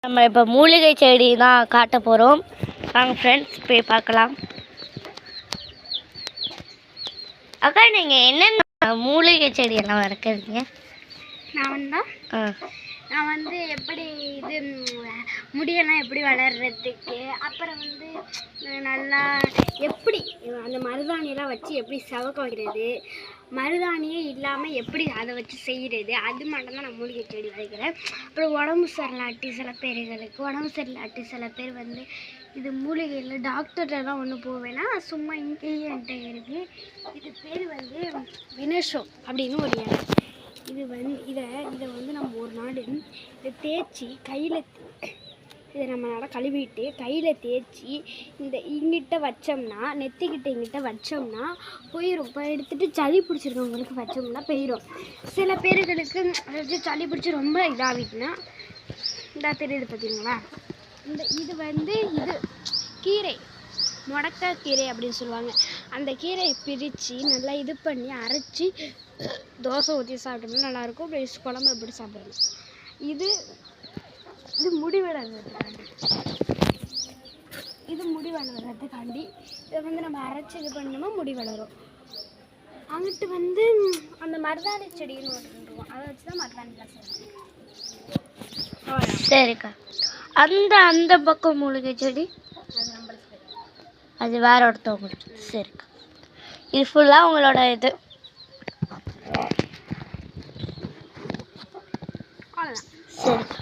நம்ம இப்போ மூலிகை செடி தான் காட்ட போகிறோம். வாங்க ஃப்ரெண்ட்ஸ் போய் பார்க்கலாம். அக்கா, நீங்கள் என்னென்ன மூலிகை செடியெல்லாம் வளர்க்குறீங்க? நான் வந்து எப்படி இது முடியெல்லாம் எப்படி வளர்கிறதுக்கு, அப்புறம் வந்து நல்லா எப்படி அந்த மருதாணியெல்லாம் வச்சு எப்படி சவக்க வைக்கிறது, மருதாணியே இல்லாமல் எப்படி அதை வச்சு செய்கிறது, அது மட்டும்தான் நான் மூலிகை செடி வைக்கிறேன். அப்புறம் உடம்பு சரியில்லாட்டி சில பேர்களுக்கு உடம்பு சரியில்லாட்டி சில பேர் வந்து இது மூலிகையில் டாக்டர்லாம் ஒன்று போவேன்னா சும்மா இங்கேயே என்கிட்ட இருக்குது. இது பேர் வந்து வினஷம் அப்படின்னு ஒரு இடம். இதை வந்து நம்ம ஒரு நாள் இதை தேய்ச்சி கையில் இதை நம்ம நல்லா கழுவிட்டு கையில் தேய்ச்சி இங்கிட்ட வச்சோம்னா நெத்திக்கிட்ட வச்சோம்னா போயிடும். இப்போ எடுத்துகிட்டு சளி பிடிச்சிருக்கவங்களுக்கு வச்சோம்னா போயிடும். சில பேர்களுக்கு அதாவது சளி பிடிச்சி ரொம்ப இதாகிட்டுனா தெரியுது பார்த்தீங்களா, இது வந்து இது கீரை, முடக்காய் கீரை அப்படின்னு சொல்லுவாங்க. அந்த கீரையை பிரித்து நல்லா இது பண்ணி அரைச்சி தோசை ஊற்றி சாப்பிட்டோம்னா நல்லாயிருக்கும். அப்படி குழம்பு எப்படி சாப்பிடணும். இது முடி வளர்கிறதுக்காண்டி இதை வந்து நம்ம அரைச்சி இது பண்ணோம்னா முடி வளரும். அங்கிட்டு வந்து அந்த மருதாணி செடின்னு ஒன்றுருவோம், அதை வச்சு தான் மருதாணிலாம் செய்யணும். சரிக்கா. அந்த பக்கம் மூலிகை செடி அது நம்மளுக்கு அது வேற ஒருத்தவங்களுக்கு. சரிக்கா, இது ஃபுல்லாக உங்களோட இது. அவ்வளோதான். சரிக்கா.